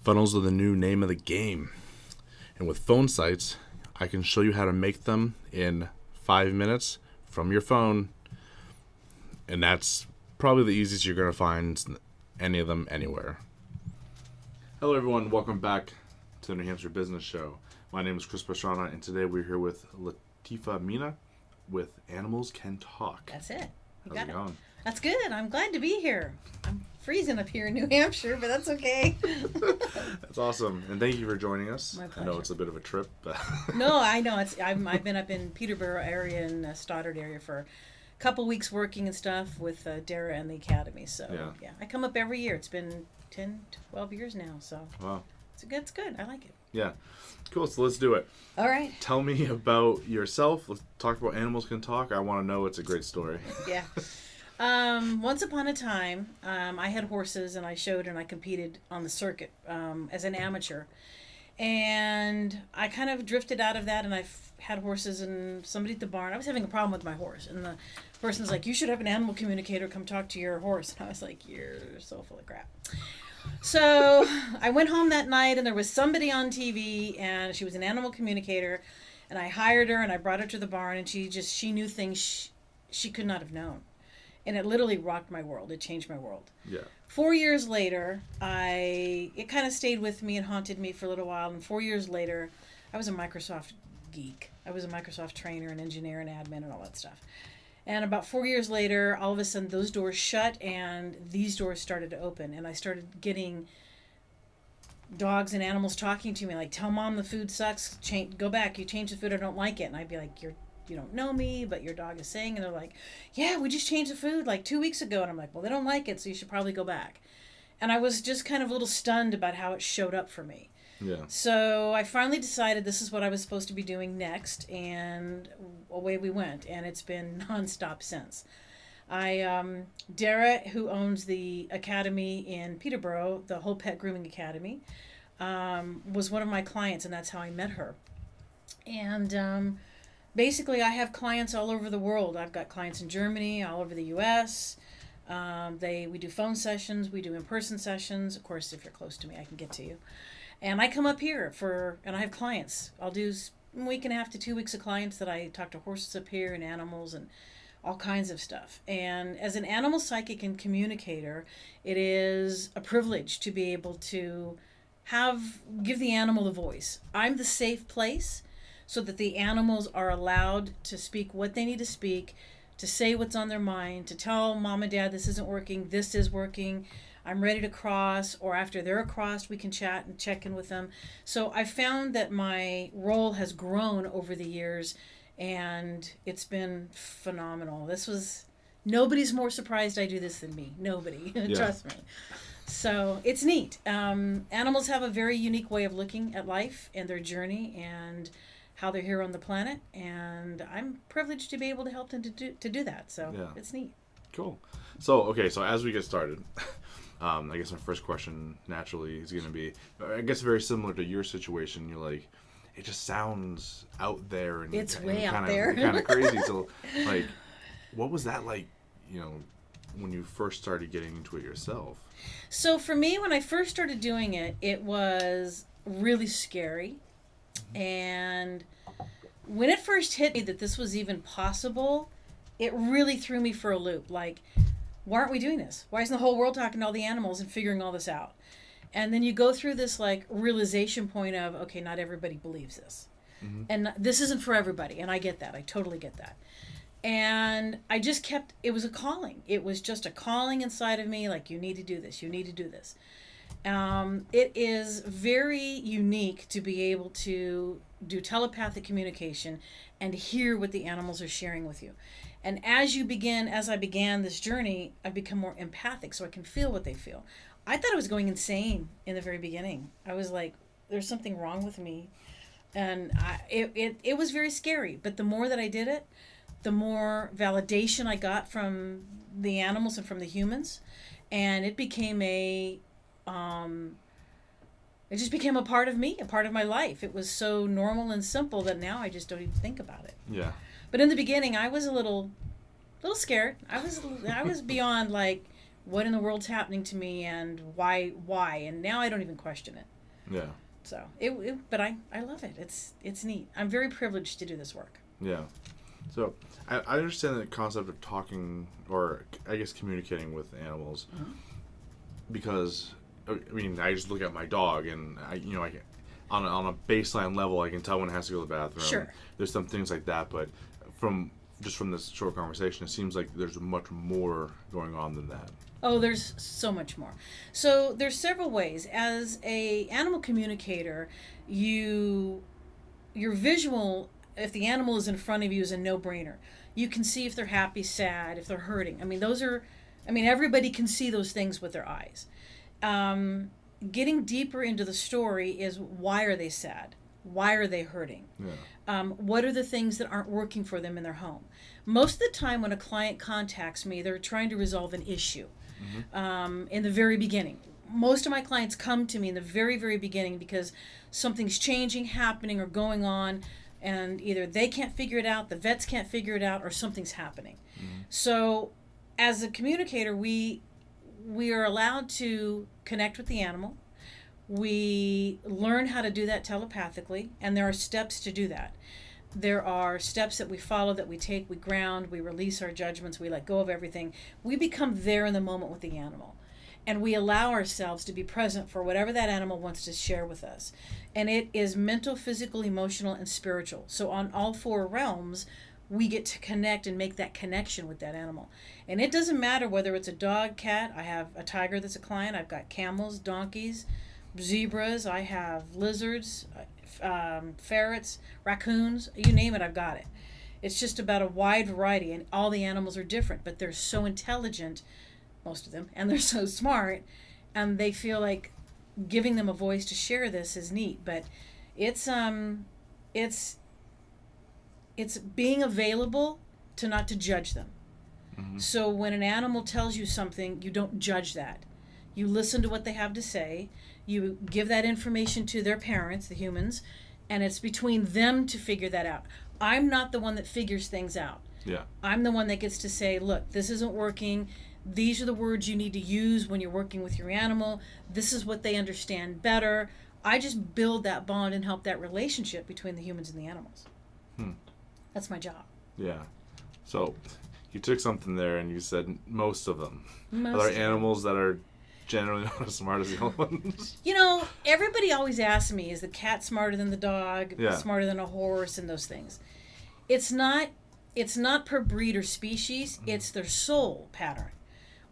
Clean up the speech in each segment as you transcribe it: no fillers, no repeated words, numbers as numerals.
Funnels are the new name of the game. And with phone sites, I can show you how to make them in 5 minutes from your phone. And that's probably the easiest you're going to find any of them anywhere. Hello everyone, welcome back to the New Hampshire Business Show. My name is Chris Pastrana, and today we're here with Latifa Meena with Animals Can Talk. That's it. How's it going? That's good. I'm glad to be here. I'm freezing up here in New Hampshire, but that's okay. That's awesome, and thank you for joining us. My pleasure. I know it's a bit of a trip, but No, I know. I've been up in Peterborough area and Stoddard area for a couple weeks working and stuff with Dara and the Academy. So yeah, I come up every year. It's been 10, 12 years now. So wow, it's good. I like it. Yeah, cool. So let's do it. All right. Tell me about yourself. Let's talk about Animals Can Talk. I want to know. It's a great story. Yeah. Once upon a time, I had horses and I showed and I competed on the circuit as an amateur. And I kind of drifted out of that, and I've had horses, and somebody at the barn, I was having a problem with my horse. And the person's like, you should have an animal communicator come talk to your horse. And I was like, you're so full of crap. So I went home that night, and there was somebody on TV, and she was an animal communicator. And I hired her, and I brought her to the barn, and she knew things she could not have known. And it literally rocked my world. It changed my world. Yeah. 4 years later, it kind of stayed with me and haunted me for a little while. And 4 years later, I was a Microsoft geek. I was a Microsoft trainer and engineer and admin and all that stuff. And about 4 years later, all of a sudden, those doors shut and these doors started to open. And I started getting dogs and animals talking to me like, tell mom the food sucks. Go back. You changed the food. I don't like it. And I'd be like, you don't know me, but your dog is saying, and they're like, yeah, we just changed the food like 2 weeks ago. And I'm like, well, they don't like it, so you should probably go back. And I was just kind of a little stunned about how it showed up for me. Yeah. So I finally decided this is what I was supposed to be doing next, and away we went. And it's been nonstop since. Dara, who owns the academy in Peterborough, the Whole Pet Grooming Academy, was one of my clients, and that's how I met her. And basically, I have clients all over the world. I've got clients in Germany, all over the U.S. We do phone sessions. We do in-person sessions. Of course, if you're close to me, I can get to you. And I come up here and I have clients. I'll do a week and a half to 2 weeks of clients that I talk to horses up here and animals and all kinds of stuff. And as an animal psychic and communicator, it is a privilege to be able to give the animal a voice. I'm the safe place, so that the animals are allowed to speak what they need to speak, to say what's on their mind, to tell mom and dad this isn't working, this is working, I'm ready to cross, or after they're crossed, we can chat and check in with them. So I found that my role has grown over the years, and it's been phenomenal. Nobody's more surprised I do this than me. Nobody, trust me. So it's neat. Animals have a very unique way of looking at life and their journey, and how they're here on the planet, and I'm privileged to be able to help them to do that. So It's neat. Cool. So as we get started, I guess my first question naturally is going to be, I guess very similar to your situation. You're like, it just sounds out there, and it's way and out there, kind of crazy. So, like, what was that like? When you first started getting into it yourself? So for me, when I first started doing it, it was really scary. And when it first hit me that this was even possible, it really threw me for a loop. Like, why aren't we doing this? Why isn't the whole world talking to all the animals and figuring all this out? And then you go through this like realization point of, okay, not everybody believes this. Mm-hmm. And this isn't for everybody. And I get that. I totally get that. And I just it was a calling. It was just a calling inside of me, like, you need to do this. You need to do this. It is very unique to be able to do telepathic communication and hear what the animals are sharing with you. And as I began this journey, I've become more empathic, so I can feel what they feel. I thought I was going insane in the very beginning. I was like, there's something wrong with me. And it was very scary. But the more that I did it, the more validation I got from the animals and from the humans. And it became it just became a part of me, a part of my life. It was so normal and simple that now I just don't even think about it. Yeah. But in the beginning, I was a little scared. I was beyond like, what in the world's happening to me and why? And now I don't even question it. Yeah. So but I love it. It's neat. I'm very privileged to do this work. Yeah. So I understand the concept of talking, or I guess communicating with animals, because I mean I just look at my dog and I on a baseline level I can tell when it has to go to the bathroom. Sure. There's some things like that, but from this short conversation, it seems like there's much more going on than that. Oh, there's so much more. So there's several ways. As a animal communicator, your visual, if the animal is in front of you, is a no-brainer. You can see if they're happy, sad, if they're hurting. I mean, everybody can see those things with their eyes. Getting deeper into the story is, why are they sad? Why are they hurting? Yeah. What are the things that aren't working for them in their home? Most of the time when a client contacts me, they're trying to resolve an issue. In the very beginning. Most of my clients come to me in the very, very beginning because something's changing, happening, or going on, and either they can't figure it out, the vets can't figure it out, or something's happening. So as a communicator, we are allowed to connect with the animal. We learn how to do that telepathically, and there are steps to do that. There are steps that we follow, that we take, we ground, we release our judgments, we let go of everything. We become there in the moment with the animal. And we allow ourselves to be present for whatever that animal wants to share with us. And it is mental, physical, emotional, and spiritual. So on all four realms, we get to connect and make that connection with that animal. And it doesn't matter whether it's a dog, cat. I have a tiger that's a client. I've got camels, donkeys, zebras. I have lizards, ferrets, raccoons, you name it, I've got it. It's just about a wide variety, and all the animals are different, but they're so intelligent, most of them, and they're so smart, and they feel like giving them a voice to share this is neat. But it's being available to not to judge them. So when an animal tells you something, you don't judge that. You listen to what they have to say. You give that information to their parents, the humans, and it's between them to figure that out. I'm not the one that figures things out. Yeah. I'm the one that gets to say, look, this isn't working. These are the words you need to use when you're working with your animal. This is what they understand better. I just build that bond and help that relationship between the humans and the animals. That's my job. Yeah. So you took something there and you said most of them. Are there animals that are generally not as smart as the other ones? Everybody always asks me, is the cat smarter than the dog, smarter than a horse, and those things. It's not per breed or species, it's their soul pattern.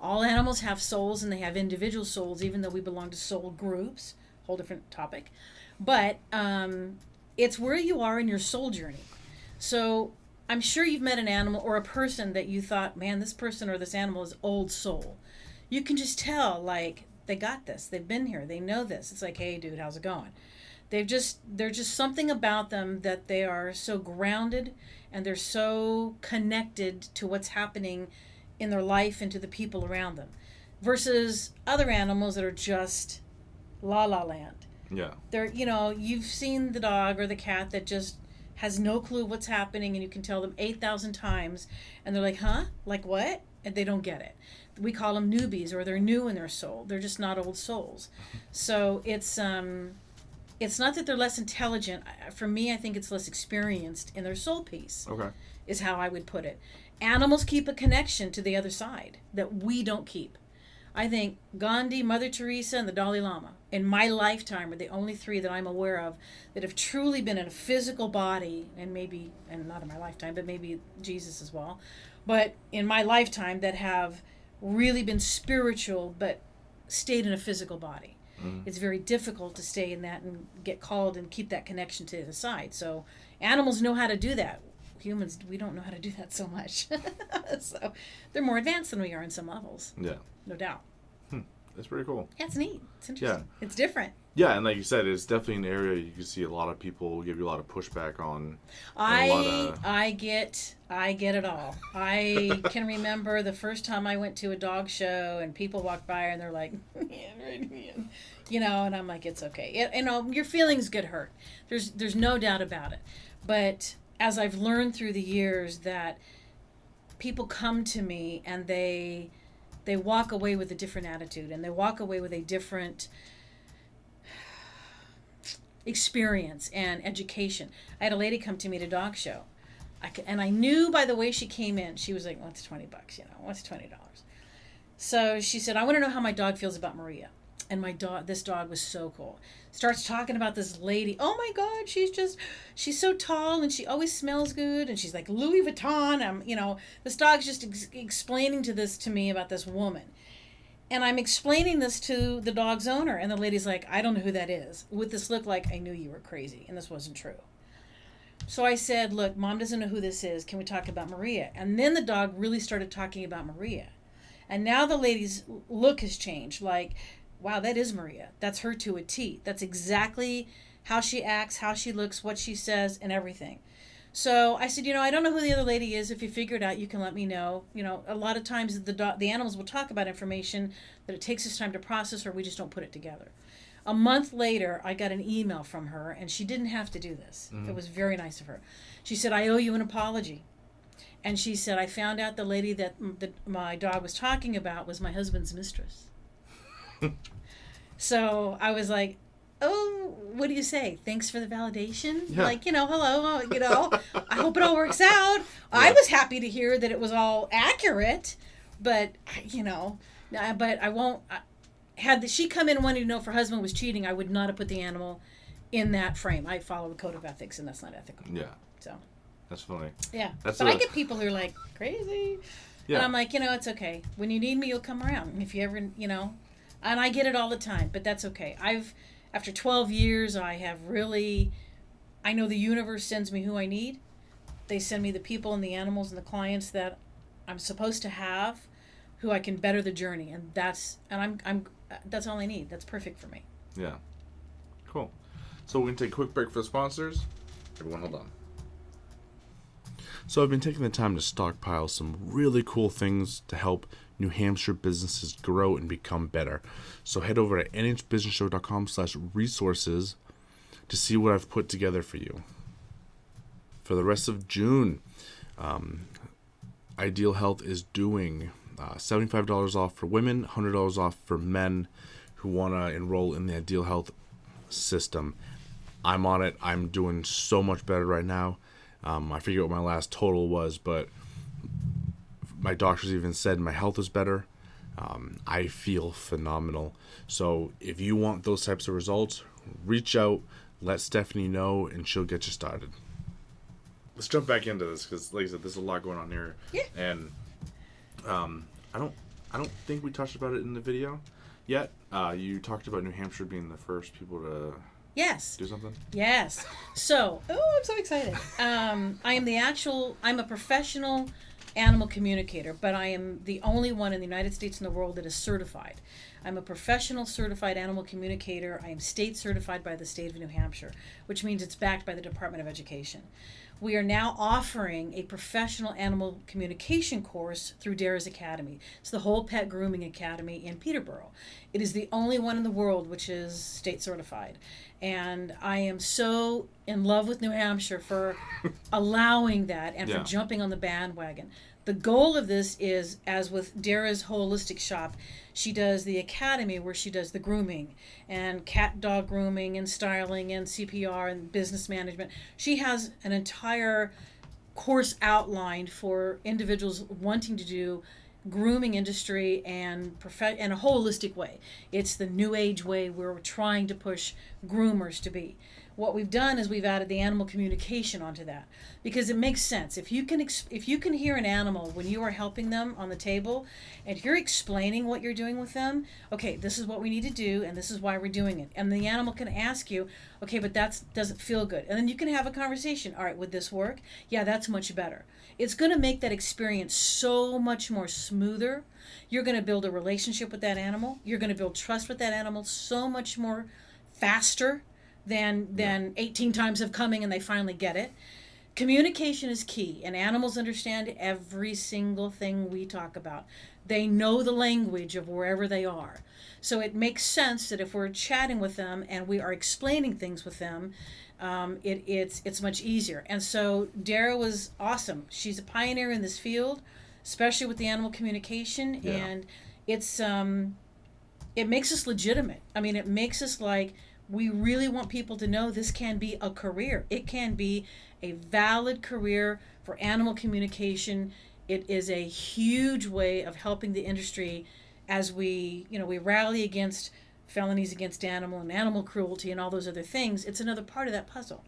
All animals have souls, and they have individual souls, even though we belong to soul groups. Whole different topic. But it's where you are in your soul journey. So I'm sure you've met an animal or a person that you thought, man, this person or this animal is old soul. You can just tell, like, they got this. They've been here. They know this. It's like, hey, dude, how's it going? There's just something about them that they are so grounded, and they're so connected to what's happening in their life and to the people around them, versus other animals that are just la la land. Yeah. They're, you've seen the dog or the cat that just has no clue what's happening, and you can tell them 8,000 times, and they're like, huh? Like what? And they don't get it. We call them newbies, or they're new in their soul. They're just not old souls. So it's not that they're less intelligent. For me, I think it's less experienced in their soul piece. Okay. Is how I would put it. Animals keep a connection to the other side that we don't keep. I think Gandhi, Mother Teresa, and the Dalai Lama in my lifetime are the only three that I'm aware of that have truly been in a physical body, and not in my lifetime, but maybe Jesus as well, but in my lifetime, that have really been spiritual but stayed in a physical body. It's very difficult to stay in that and get called and keep that connection to the other side. So animals know how to do that. Humans, we don't know how to do that so much. So they're more advanced than we are in some levels. Yeah. No doubt. That's pretty cool. Yeah, it's neat. It's interesting. Yeah. It's different. Yeah, and like you said, it's definitely an area you can see a lot of people give you a lot of pushback on. I get it all. I can remember the first time I went to a dog show and people walked by and they're like, and I'm like, it's okay. Your feelings get hurt. There's no doubt about it. But as I've learned through the years that people come to me and they walk away with a different attitude, and they walk away with a different experience and education. I had a lady come to me at a dog show. And I knew by the way she came in, she was like, what's $20, what's $20? So she said, I want to know how my dog feels about Maria. And this dog was so cool. Starts talking about this lady. Oh my God, she's so tall and she always smells good. And she's like Louis Vuitton. This dog's just explaining to me about this woman. And I'm explaining this to the dog's owner. And the lady's like, I don't know who that is. With this look like, I knew you were crazy. And this wasn't true. So I said, look, Mom doesn't know who this is. Can we talk about Maria? And then the dog really started talking about Maria. And now the lady's look has changed. Like, wow, that is Maria. That's her to a T. That's exactly how she acts, how she looks, what she says, and everything. So I said, I don't know who the other lady is. If you figure it out, you can let me know. A lot of times the animals will talk about information that it takes us time to process, or we just don't put it together. A month later, I got an email from her, and she didn't have to do this. Mm-hmm. It was very nice of her. She said, I owe you an apology. And she said, I found out the lady that my dog was talking about was my husband's mistress. So I was like, oh, what do you say? Thanks for the validation. Yeah. Like, hello, I hope it all works out. Yeah. I was happy to hear that it was all accurate, but, but I won't. Had she come in wanting to know if her husband was cheating, I would not have put the animal in that frame. I follow the code of ethics, and that's not ethical. Yeah. So. That's funny. Yeah. But I get people who are like, crazy. Yeah. And I'm like, it's okay. When you need me, you'll come around. If you ever, and I get it all the time, but that's okay. After 12 years, I know the universe sends me who I need. They send me the people and the animals and the clients that I'm supposed to have, who I can better the journey. And that's all I need. That's perfect for me. Yeah. Cool. So we're going to take a quick break for the sponsors. Everyone hold on. So I've been taking the time to stockpile some really cool things to help New Hampshire businesses grow and become better. So head over to NHBusinessShow.com/resources to see what I've put together for you. For the rest of June, Ideal Health is doing $75 off for women, $100 off for men who want to enroll in the Ideal Health system. I'm on it. I'm doing so much better right now. I forget what my last total was, but my doctors even said my health is better. I feel phenomenal. So if you want those types of results, reach out, let Stephanie know, and she'll get you started. Let's jump back into this because, like I said, there's a lot going on here. Yeah. And I don't think we touched about it in the video yet. You talked about New Hampshire being the first people to. Yes. Do something? Yes. So, I'm so excited. I'm a professional animal communicator, but I am the only one in the United States and the world that is certified. I'm a professional certified animal communicator. I am state certified by the state of New Hampshire, which means it's backed by the Department of Education. We are now offering a professional animal communication course through Dara's Academy. It's the Whole Pet Grooming Academy in Peterborough. It is the only one in the world which is state certified. And I am so in love with New Hampshire for allowing that and for jumping on the bandwagon. The goal of this is, as with Dara's holistic shop, she does the academy where she does the grooming and cat dog grooming and styling and CPR and business management. She has an entire course outlined for individuals wanting to do grooming industry and in a holistic way. It's the new age way we're trying to push groomers to be. What we've done is we've added the animal communication onto that because it makes sense. If you can hear an animal when you are helping them on the table and you're explaining what you're doing with them, okay, this is what we need to do and this is why we're doing it. And the animal can ask you, okay, but that doesn't feel good. And then you can have a conversation. All right, would this work? Yeah, that's much better. It's going to make that experience so much more smoother. You're going to build a relationship with that animal. You're going to build trust with that animal so much more faster than 18 times of coming and they finally get it. Communication is key, and animals understand every single thing we talk about. They know the language of wherever they are. So it makes sense that if we're chatting with them and we are explaining things with them, it's much easier. And so Dara was awesome. She's a pioneer in this field, especially with the animal communication, and it makes us legitimate. I mean, it makes us like We really want people to know this can be a career. It can be a valid career for animal communication. It is a huge way of helping the industry as we rally against felonies against animal and animal cruelty and all those other things. It's another part of that puzzle.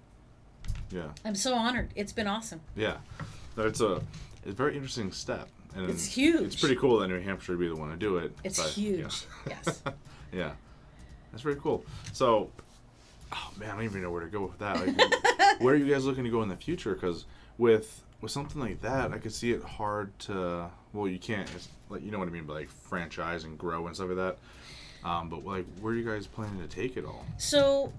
Yeah. I'm so honored. It's been awesome. Yeah. No, it's a very interesting step. And it's huge. It's pretty cool that New Hampshire would be the one to do it. It's huge. Yeah. Yes. Yeah. That's very cool. So, oh man, I don't even know where to go with that. Like, where are you guys looking to go in the future? Because with something like that, I could see it hard to. Well, you can't. It's like, you know what I mean, but like franchise and grow and stuff like that. But like, where are you guys planning to take it all? So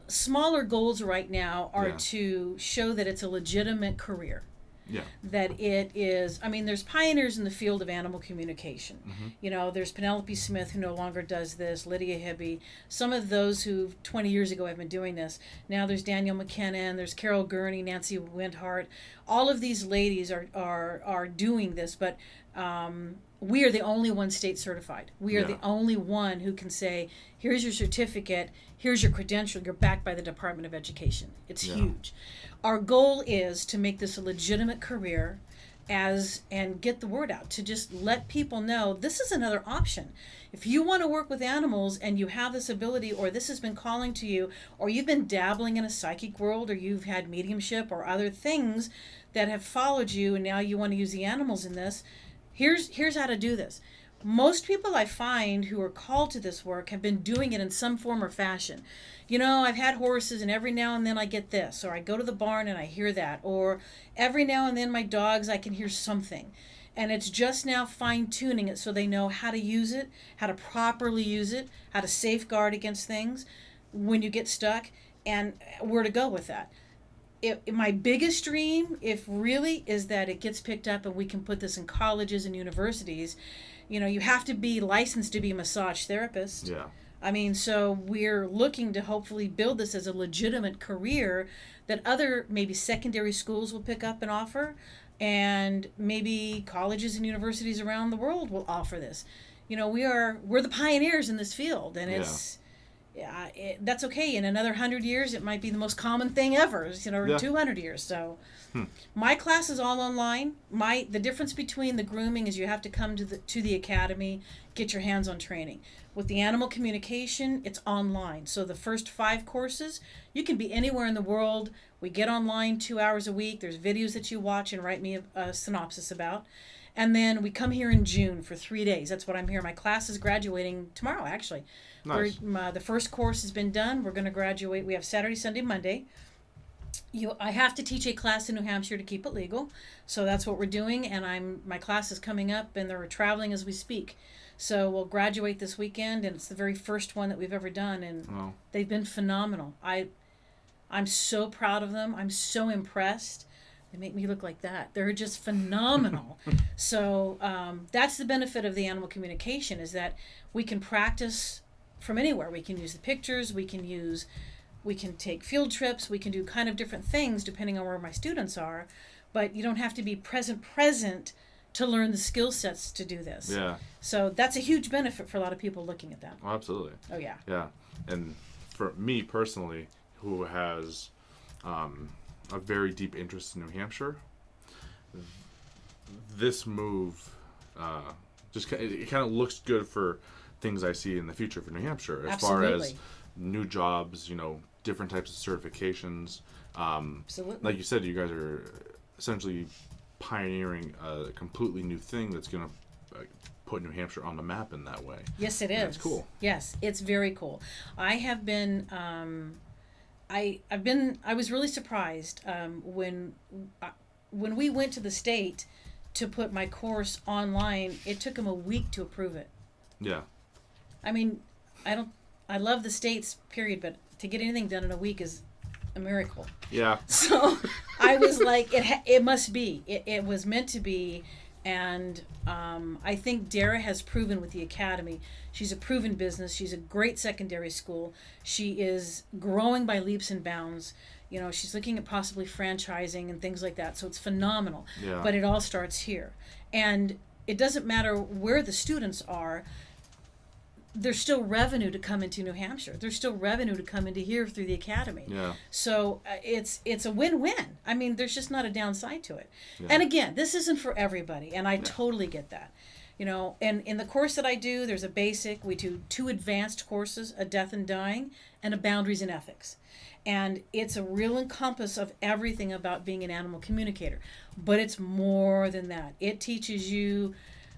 smaller goals right now are to show that it's a legitimate career. Yeah. That it is, there's pioneers in the field of animal communication. Mm-hmm. There's Penelope Smith, who no longer does this, Lydia Hibby, some of those who 20 years ago have been doing this. Now there's Danielle McKinnon, there's Carol Gurney, Nancy Windhart. All of these ladies are doing this, but we are the only one state certified. We are the only one who can say, here's your certificate, here's your credential, you're backed by the Department of Education. It's huge. Our goal is to make this a legitimate career and get the word out, to just let people know this is another option. If you want to work with animals and you have this ability, or this has been calling to you, or you've been dabbling in a psychic world, or you've had mediumship or other things that have followed you, and now you want to use the animals in this, here's how to do this. Most people I find who are called to this work have been doing it in some form or fashion. I've had horses, and every now and then I get this, or I go to the barn and I hear that, or every now and then my dogs, I can hear something. And it's just now fine-tuning it so they know how to use it, how to properly use it, how to safeguard against things when you get stuck, and where to go with that. My biggest dream, is that it gets picked up and we can put this in colleges and universities. You have to be licensed to be a massage therapist. Yeah. So we're looking to hopefully build this as a legitimate career that other maybe secondary schools will pick up and offer, and maybe colleges and universities around the world will offer this. We're the pioneers in this field, and that's okay. In another 100 years, it might be the most common thing ever, or 200 years. So my class is all online. The difference between the grooming is you have to come to the academy, get your hands on training. With the animal communication, it's online. So the first 5 courses, you can be anywhere in the world. We get online 2 hours a week. There's videos that you watch and write me a synopsis about. And then we come here in June for 3 days. That's what I'm here. My class is graduating tomorrow, actually. Nice. The first course has been done. We're going to graduate. We have Saturday, Sunday, Monday. I have to teach a class in New Hampshire to keep it legal. So that's what we're doing. And my class is coming up, and they're traveling as we speak. So we'll graduate this weekend, and it's the very first one that we've ever done. And they've been phenomenal. I'm so proud of them. I'm so impressed. They make me look like that. They're just phenomenal. So that's the benefit of the animal communication, is that we can practice from anywhere. We can use the pictures. We can take field trips. We can do kind of different things depending on where my students are. But you don't have to be present to learn the skill sets to do this. Yeah. So that's a huge benefit for a lot of people looking at that. Oh, absolutely. Oh, yeah. Yeah. And for me personally, who has a very deep interest in New Hampshire, this move it kind of looks good for things I see in the future for New Hampshire, as Absolutely. far as new jobs, different types of certifications. Absolutely. Like you said, you guys are essentially pioneering a completely new thing that's going to put New Hampshire on the map in that way. Yes, it is. That's cool. Yes, it's very cool. I have been I was really surprised when we went to the state to put my course online. It took them a week to approve it. Yeah. I love the states, period, but to get anything done in a week is a miracle. Yeah. So I was like, it must be. It was meant to be. And I think Dara has proven with the academy. She's a proven business. She's a great secondary school. She is growing by leaps and bounds. She's looking at possibly franchising and things like that. So it's phenomenal. Yeah. But it all starts here. And it doesn't matter where the students are. there's still revenue to come into New Hampshire. There's still revenue to come into here through the academy. Yeah. So it's a win-win. I mean, there's just not a downside to it. Yeah. And again, this isn't for everybody, and I totally get that. You know, and in the course that I do, there's a basic. We do 2 advanced courses, a death and dying, and a boundaries and ethics. And it's a real encompass of everything about being an animal communicator. But it's more than that. It teaches you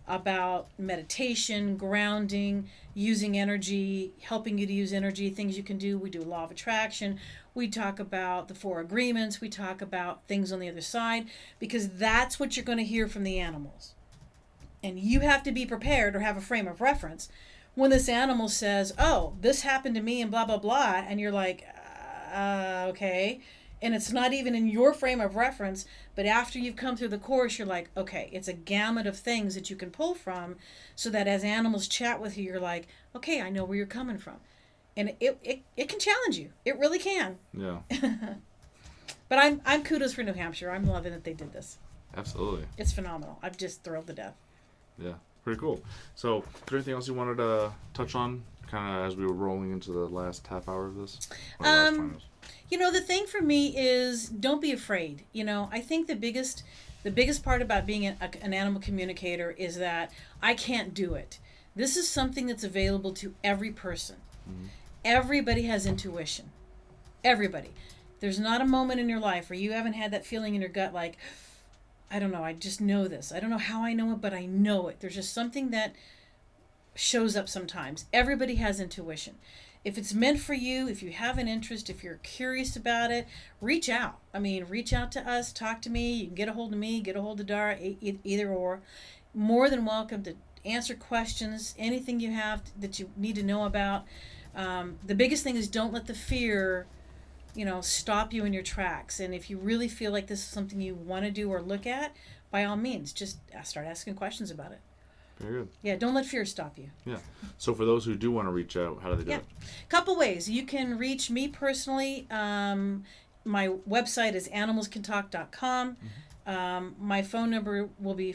about meditation, grounding, using energy, helping you to use energy, things you can do. We do law of attraction. We talk about the 4 agreements. We talk about things on the other side, because that's what you're going to hear from the animals. And you have to be prepared or have a frame of reference when this animal says, oh, this happened to me and blah, blah, blah. And you're like, okay. And it's not even in your frame of reference, but after you've come through the course, you're like, okay, it's a gamut of things that you can pull from, so that as animals chat with you, you're like, okay, I know where you're coming from. And it can challenge you. It really can. Yeah. But I'm kudos for New Hampshire. I'm loving that they did this. Absolutely. It's phenomenal. I'm just thrilled to death. Yeah, pretty cool. So, is there anything else you wanted to touch on, kind of as we were rolling into the last half hour of this? You know, the thing for me is, don't be afraid. You know, I think the biggest part about being an animal communicator is that I can't do it. This is something that's available to every person. Mm-hmm. Everybody has intuition. Everybody. There's not a moment in your life where you haven't had that feeling in your gut like, I don't know, I just know this. I don't know how I know it, but I know it. There's just something that shows up sometimes. Everybody has intuition. If it's meant for you, if you have an interest, if you're curious about it, reach out. I mean, reach out to us, talk to me. You can get a hold of me, get a hold of Dara, either or. More than welcome to answer questions, anything you have that you need to know about. The biggest thing is, don't let the fear, stop you in your tracks. And if you really feel like this is something you want to do or look at, by all means, just start asking questions about it. Very good. Yeah, don't let fear stop you. Yeah. So for those who do want to reach out, how do they do it? Couple ways. You can reach me personally. My website is animalscantalk.com. Mm-hmm. My phone number will be...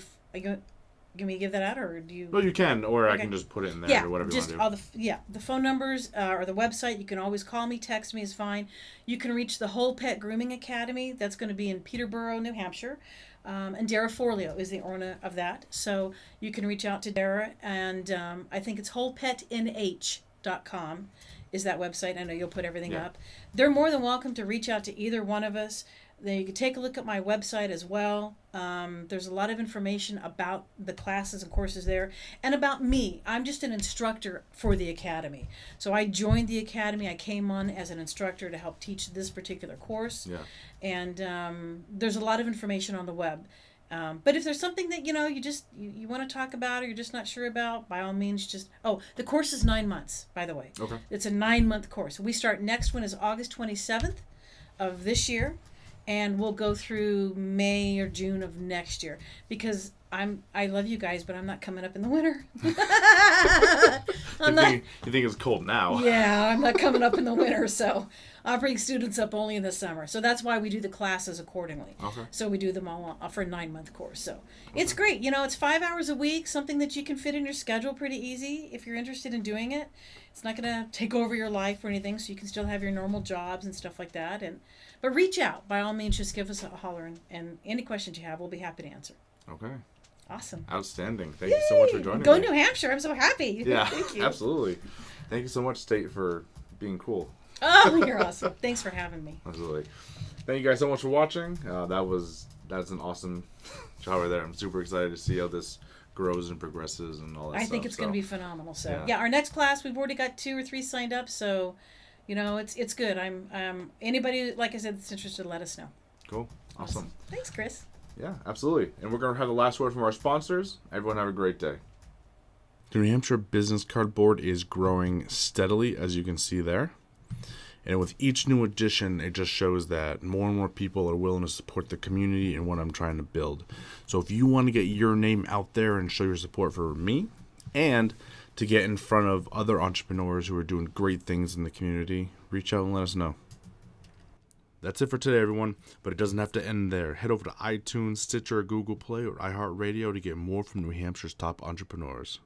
Can we give that out, or do you... Well, you can, or okay. I can just put it in there, or whatever you want to do. The phone numbers or the website, you can always call me, text me is fine. You can reach the Whole Pet Grooming Academy. That's going to be in Peterborough, New Hampshire. And Dara Forleo is the owner of that. So you can reach out to Dara, and I think it's wholepetnh.com is that website. I know you'll put everything up. They're more than welcome to reach out to either one of us. Then you can take a look at my website as well. There's a lot of information about the classes and courses there, and about me. I'm just an instructor for the academy. So I joined the academy. I came on as an instructor to help teach this particular course. Yeah. And there's a lot of information on the web. But if there's something that you want to talk about, or you're just not sure about, by all means, the course is 9 months, by the way. Okay. It's a 9-month course. We start, next one is August 27th of this year. And we'll go through May or June of next year, because I love you guys, but I'm not coming up in the winter. You think it's cold now? Yeah, I'm not coming up in the winter, so I'll bring students up only in the summer. So that's why we do the classes accordingly. Okay. So we do them all for a 9-month course. So It's great. It's 5 hours a week, something that you can fit in your schedule pretty easy if you're interested in doing it. It's not going to take over your life or anything, so you can still have your normal jobs and stuff like that. But reach out. By all means, just give us a holler, and any questions you have, we'll be happy to answer. Okay. Awesome. Outstanding. Thank you so much for joining me. Go New Hampshire. I'm so happy. Yeah, Thank you. Absolutely. Thank you so much, State, for being cool. Oh, you're awesome. Thanks for having me. Absolutely. Thank you guys so much for watching. That's an awesome show right there. I'm super excited to see how this grows and progresses and all that stuff. I think it's going to be phenomenal. So yeah, our next class, we've already got 2 or 3 signed up. So, it's good. I'm anybody, like I said, that's interested, let us know. Cool. Awesome. Thanks, Chris. Yeah, absolutely. And we're going to have the last word from our sponsors. Everyone have a great day. The New Hampshire Business Card Board is growing steadily, as you can see there. And with each new edition, it just shows that more and more people are willing to support the community and what I'm trying to build. So if you want to get your name out there and show your support for me, and to get in front of other entrepreneurs who are doing great things in the community, reach out and let us know. That's it for today, everyone, but it doesn't have to end there. Head over to iTunes, Stitcher, Google Play, or iHeartRadio to get more from New Hampshire's top entrepreneurs.